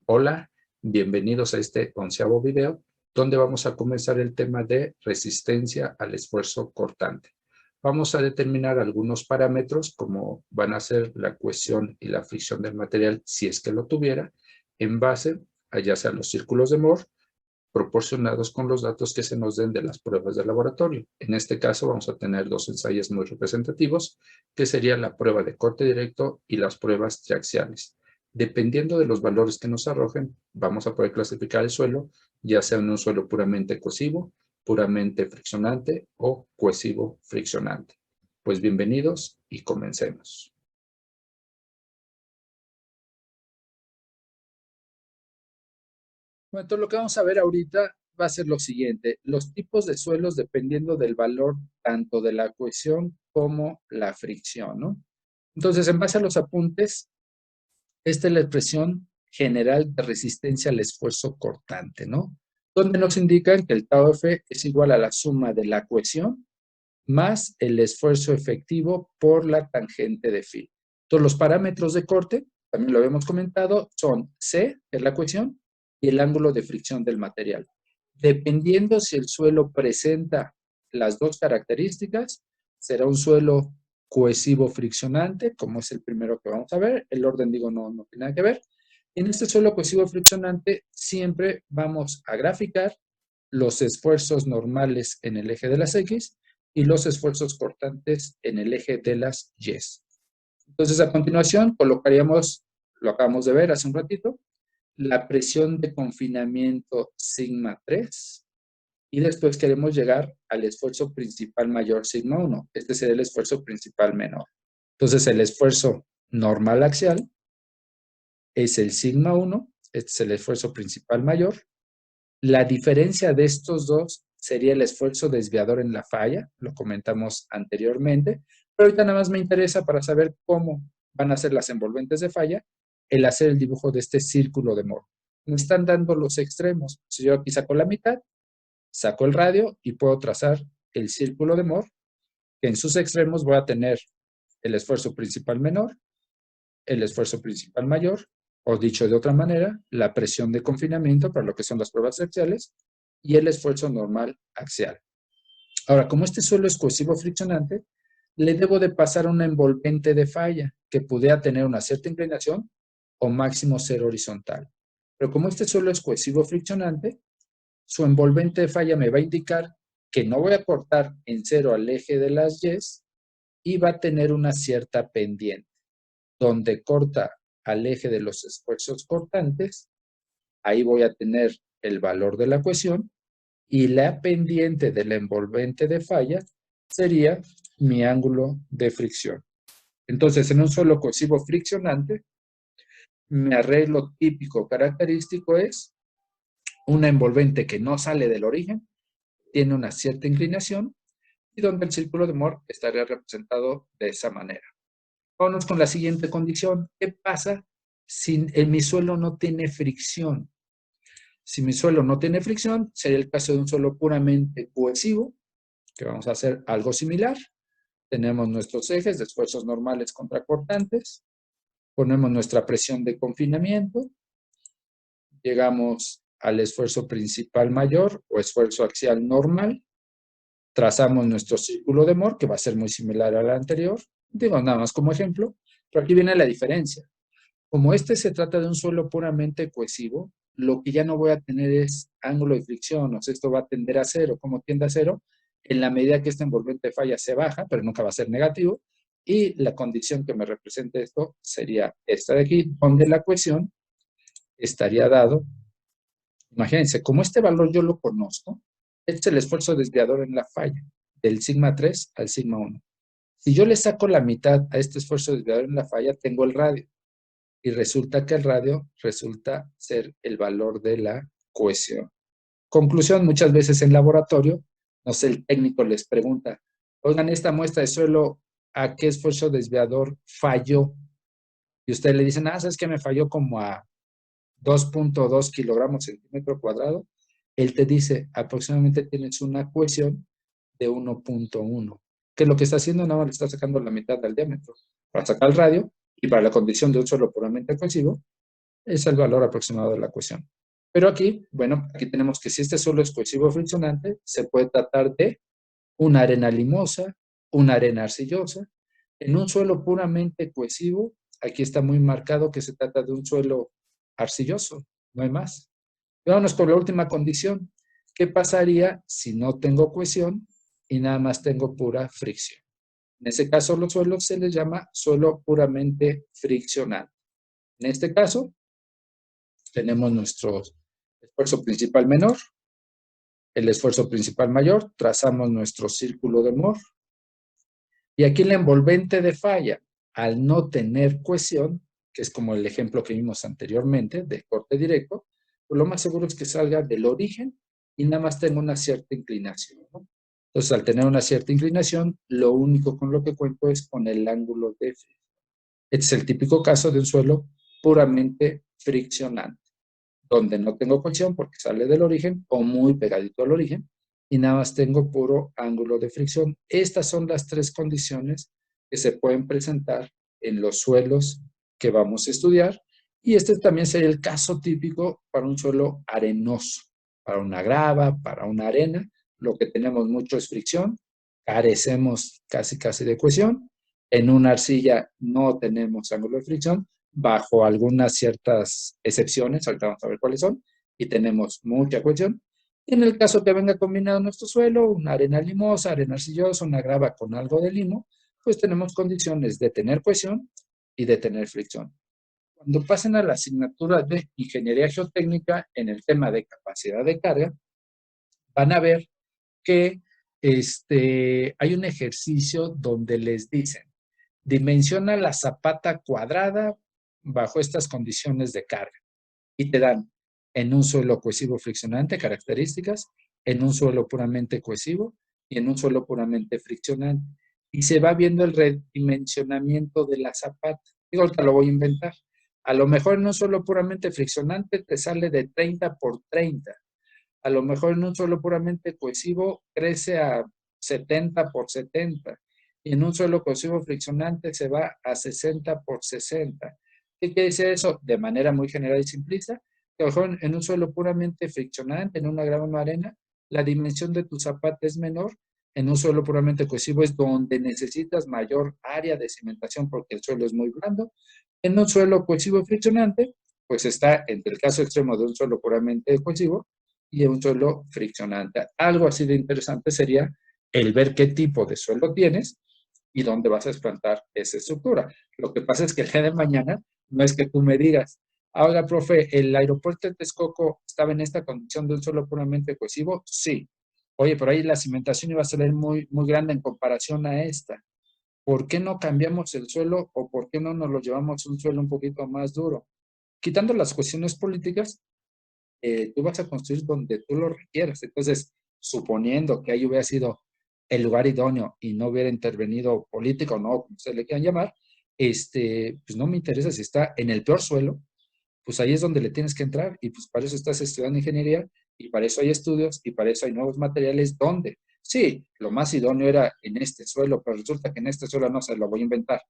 Hola, bienvenidos a este 11º video, donde vamos a comenzar el tema de resistencia al esfuerzo cortante. Vamos a determinar algunos parámetros, como van a ser la cohesión y la fricción del material, si es que lo tuviera, en base a ya sea los círculos de Mohr, proporcionados con los datos que se nos den de las pruebas de laboratorio. En este caso vamos a tener dos ensayos muy representativos, que serían la prueba de corte directo y las pruebas triaxiales. Dependiendo de los valores que nos arrojen, vamos a poder clasificar el suelo, ya sea en un suelo puramente cohesivo, puramente friccionante o cohesivo friccionante. Pues bienvenidos y comencemos. Bueno, entonces lo que vamos a ver ahorita va a ser lo siguiente. Los tipos de suelos dependiendo del valor tanto de la cohesión como la fricción, ¿no? Entonces, en base a los apuntes, esta es la expresión general de resistencia al esfuerzo cortante, ¿no? Donde nos indican que el tau F es igual a la suma de la cohesión más el esfuerzo efectivo por la tangente de φ. Entonces, los parámetros de corte, también lo habíamos comentado, son C, que es la cohesión, y el ángulo de fricción del material. Dependiendo si el suelo presenta las dos características, será un suelo cohesivo friccionante, como es el primero que vamos a ver. El orden, digo, no tiene nada que ver. En este suelo cohesivo friccionante siempre vamos a graficar los esfuerzos normales en el eje de las X y los esfuerzos cortantes en el eje de las Y. Entonces, a continuación, colocaríamos, lo acabamos de ver hace un ratito, la presión de confinamiento sigma 3 y después queremos llegar al esfuerzo principal mayor sigma 1. Este sería el esfuerzo principal menor. Entonces, el esfuerzo normal axial es el sigma 1, este es el esfuerzo principal mayor. La diferencia de estos dos sería el esfuerzo desviador en la falla, lo comentamos anteriormente, pero ahorita nada más me interesa para saber cómo van a ser las envolventes de falla, el hacer el dibujo de este círculo de Mohr. Me están dando los extremos. Si yo aquí saco la mitad, saco el radio y puedo trazar el círculo de Mohr, que en sus extremos voy a tener el esfuerzo principal menor, el esfuerzo principal mayor, o dicho de otra manera, la presión de confinamiento para lo que son las pruebas axiales y el esfuerzo normal axial. Ahora, como este suelo es cohesivo friccionante, le debo de pasar una envolvente de falla que pudiera tener una cierta inclinación o máximo ser horizontal. Pero como este suelo es cohesivo friccionante, su envolvente de falla me va a indicar que no voy a cortar en cero al eje de las Y's y va a tener una cierta pendiente. Donde corta al eje de los esfuerzos cortantes, ahí voy a tener el valor de la cohesión y la pendiente de la envolvente de falla sería mi ángulo de fricción. Entonces, en un suelo cohesivo friccionante, mi arreglo típico característico es una envolvente que no sale del origen, tiene una cierta inclinación y donde el círculo de Mohr estaría representado de esa manera. Vámonos con la siguiente condición. ¿Qué pasa si mi suelo no tiene fricción? Si mi suelo no tiene fricción, sería el caso de un suelo puramente cohesivo, que vamos a hacer algo similar. Tenemos nuestros ejes de esfuerzos normales contra cortantes, ponemos nuestra presión de confinamiento, llegamos al esfuerzo principal mayor o esfuerzo axial normal, trazamos nuestro círculo de Mohr, que va a ser muy similar al anterior, digo nada más como ejemplo, pero aquí viene la diferencia. Como este se trata de un suelo puramente cohesivo, lo que ya no voy a tener es ángulo de fricción, o sea, esto va a tender a cero. ¿Cómo tiende a cero? En la medida que esta envolvente de falla se baja, pero nunca va a ser negativo, y la condición que me represente esto sería esta de aquí, donde la cohesión estaría dado. Imagínense, como este valor yo lo conozco, este es el esfuerzo desviador en la falla, del sigma 3 al sigma 1. Si yo le saco la mitad a este esfuerzo desviador en la falla, tengo el radio. Y resulta que el radio resulta ser el valor de la cohesión. Conclusión, muchas veces en laboratorio, no sé, el técnico les pregunta, oigan, esta muestra de suelo, ¿a qué esfuerzo desviador falló? Y usted le dicen, ¿sabes qué? Me falló como a 2.2 kilogramos centímetro cuadrado. Él te dice, aproximadamente tienes una cohesión de 1.1. ¿Qué es lo que está haciendo? Nada más le está sacando la mitad del diámetro para sacar el radio y para la condición de un suelo puramente cohesivo, Es el valor aproximado de la cohesión. Pero aquí, bueno, aquí tenemos que si este suelo es cohesivo friccionante, se puede tratar de una arena limosa, una arena arcillosa. En un suelo puramente cohesivo, aquí está muy marcado que se trata de un suelo arcilloso, no hay más. Vámonos con la última condición. ¿Qué pasaría si no tengo cohesión y nada más tengo pura fricción? En ese caso, los suelos se les llama suelo puramente friccional. En este caso, tenemos nuestro esfuerzo principal menor, el esfuerzo principal mayor, trazamos nuestro círculo de Moore. Y aquí la envolvente de falla, al no tener cohesión, que es como el ejemplo que vimos anteriormente, de corte directo, pues lo más seguro es que salga del origen y nada más tenga una cierta inclinación, ¿no? Entonces, al tener una cierta inclinación, lo único con lo que cuento es con el ángulo de fricción. Este es el típico caso de un suelo puramente friccionante, donde no tengo cohesión porque sale del origen o muy pegadito al origen y nada más tengo puro ángulo de fricción. Estas son las tres condiciones que se pueden presentar en los suelos que vamos a estudiar y este también sería el caso típico para un suelo arenoso, para una grava, para una arena. Lo que tenemos mucho es fricción, carecemos casi de cohesión. En una arcilla no tenemos ángulo de fricción, bajo algunas ciertas excepciones, ahorita vamos a ver cuáles son, y tenemos mucha cohesión. Y en el caso que venga combinado nuestro suelo, una arena limosa, arena arcillosa, una grava con algo de limo, pues tenemos condiciones de tener cohesión y de tener fricción. Cuando pasen a la asignatura de Ingeniería Geotécnica en el tema de capacidad de carga, van a ver que hay un ejercicio donde les dicen, dimensiona la zapata cuadrada bajo estas condiciones de carga y te dan en un suelo cohesivo friccionante características, en un suelo puramente cohesivo y en un suelo puramente friccionante. Y se va viendo el redimensionamiento de la zapata. Digo, ahorita lo voy a inventar. A lo mejor en un suelo puramente friccionante te sale de 30 por 30. A lo mejor en un suelo puramente cohesivo crece a 70 por 70 y en un suelo cohesivo friccionante se va a 60 por 60. ¿Qué quiere decir eso? De manera muy general y simplista, que a lo mejor en un suelo puramente friccionante, en una grava o arena, la dimensión de tu zapata es menor. En un suelo puramente cohesivo es donde necesitas mayor área de cimentación porque el suelo es muy blando. En un suelo cohesivo friccionante, pues está entre el caso extremo de un suelo puramente cohesivo y un suelo friccionante. Algo así de interesante sería el ver qué tipo de suelo tienes y dónde vas a explantar esa estructura. Lo que pasa es que el día de mañana no es que tú me digas, ahora, profe, ¿el aeropuerto de Texcoco estaba en esta condición de un suelo puramente cohesivo? Sí. Oye, pero ahí la cimentación iba a salir muy grande en comparación a esta. ¿Por qué no cambiamos el suelo o por qué no nos lo llevamos a un suelo un poquito más duro? Quitando las cuestiones políticas, tú vas a construir donde tú lo requieras. Entonces, suponiendo que ahí hubiera sido el lugar idóneo y no hubiera intervenido político, no, como ustedes le quieran llamar, pues no me interesa si está en el peor suelo, pues ahí es donde le tienes que entrar y pues para eso estás estudiando ingeniería y para eso hay estudios y para eso hay nuevos materiales. ¿Dónde? Sí, lo más idóneo era en este suelo, pero resulta que en este suelo no se lo voy a inventar,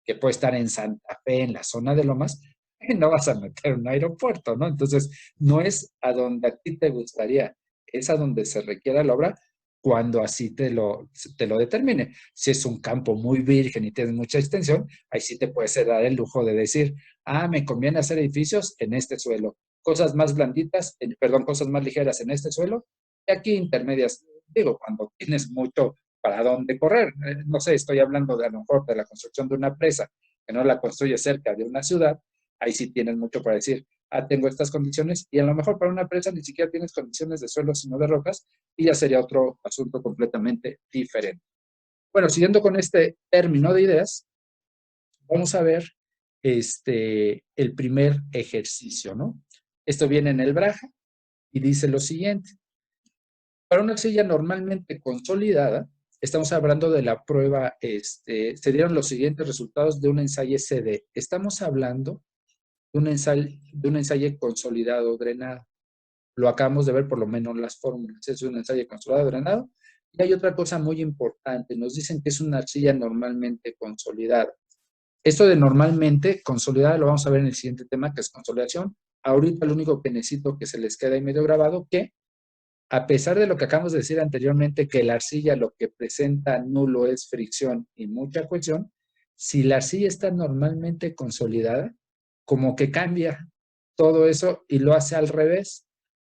que puede estar en Santa Fe, en la zona de Lomas, y no vas a meter un aeropuerto, ¿no? Entonces, no es a donde a ti te gustaría, es a donde se requiera la obra cuando así te lo determine. Si es un campo muy virgen y tienes mucha extensión, ahí sí te puedes dar el lujo de decir, me conviene hacer edificios en este suelo, cosas más blanditas, cosas más ligeras en este suelo, y aquí intermedias. Digo, cuando tienes mucho para dónde correr. No sé, estoy hablando de a lo mejor de la construcción de una presa que no la construye cerca de una ciudad, ahí sí tienes mucho para decir, tengo estas condiciones, y a lo mejor para una presa ni siquiera tienes condiciones de suelo, sino de rocas, y ya sería otro asunto completamente diferente. Bueno, siguiendo con este término de ideas, vamos a ver el primer ejercicio, ¿no? Esto viene en el Braja y dice lo siguiente. Para una arcilla normalmente consolidada, estamos hablando de la prueba, se dieron los siguientes resultados de un ensayo CD. Estamos hablando de un ensayo consolidado drenado. Lo acabamos de ver por lo menos las fórmulas. Es un ensayo consolidado drenado. Y hay otra cosa muy importante. Nos dicen que es una arcilla normalmente consolidada. Esto de normalmente consolidada lo vamos a ver en el siguiente tema, que es consolidación. Ahorita lo único que necesito que se les quede ahí medio grabado, que a pesar de lo que acabamos de decir anteriormente, que la arcilla lo que presenta nulo es fricción y mucha cohesión, si la arcilla está normalmente consolidada, como que cambia todo eso y lo hace al revés.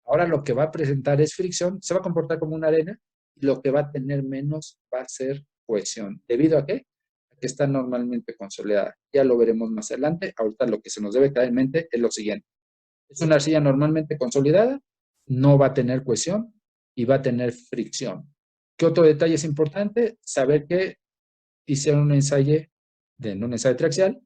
Ahora lo que va a presentar es fricción, se va a comportar como una arena, y lo que va a tener menos va a ser cohesión. ¿Debido a qué? A que está normalmente consolidada. Ya lo veremos más adelante. Ahorita lo que se nos debe quedar en mente es lo siguiente. Es una arcilla normalmente consolidada, no va a tener cohesión y va a tener fricción. ¿Qué otro detalle es importante? Saber que hicieron un ensayo triaxial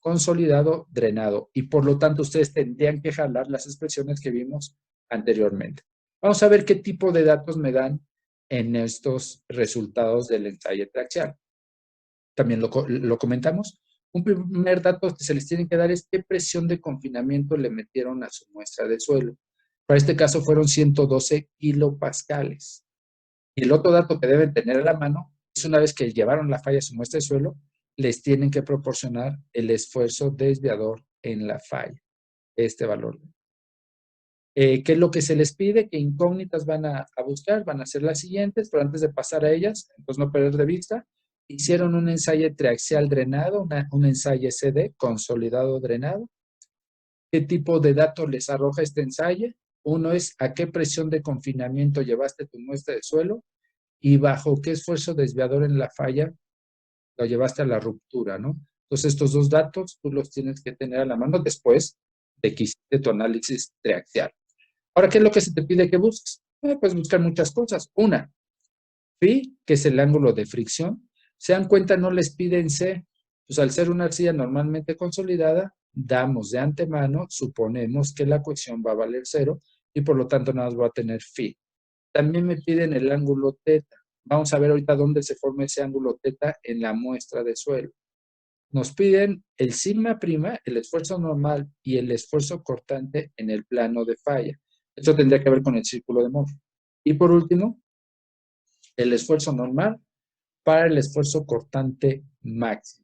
consolidado, drenado, y por lo tanto ustedes tendrían que jalar las expresiones que vimos anteriormente. Vamos a ver qué tipo de datos me dan en estos resultados del ensayo triaxial. También lo comentamos. Un primer dato que se les tiene que dar es qué presión de confinamiento le metieron a su muestra de suelo. Para este caso fueron 112 kilopascales. Y el otro dato que deben tener a la mano es una vez que llevaron la falla a su muestra de suelo, les tienen que proporcionar el esfuerzo desviador en la falla, este valor. ¿Qué es lo que se les pide? ¿Qué incógnitas van a buscar? Van a ser las siguientes, pero antes de pasar a ellas, entonces no perder de vista, hicieron un ensayo triaxial drenado, un ensayo CD consolidado drenado. ¿Qué tipo de datos les arroja este ensayo? Uno es a qué presión de confinamiento llevaste tu muestra de suelo y bajo qué esfuerzo desviador en la falla lo llevaste a la ruptura, ¿no? Entonces estos dos datos tú los tienes que tener a la mano después de que hiciste tu análisis triaxial. Ahora, ¿qué es lo que se te pide que busques? Pues buscar muchas cosas. Una, phi, que es el ángulo de fricción. Se dan cuenta, no les piden C. Pues al ser una arcilla normalmente consolidada, damos de antemano, suponemos que la cohesión va a valer 0 y por lo tanto nada más va a tener phi. También me piden el ángulo teta. Vamos a ver ahorita dónde se forma ese ángulo teta en la muestra de suelo. Nos piden el sigma prima, el esfuerzo normal y el esfuerzo cortante en el plano de falla. Esto tendría que ver con el círculo de Mohr. Y por último, el esfuerzo normal para el esfuerzo cortante máximo.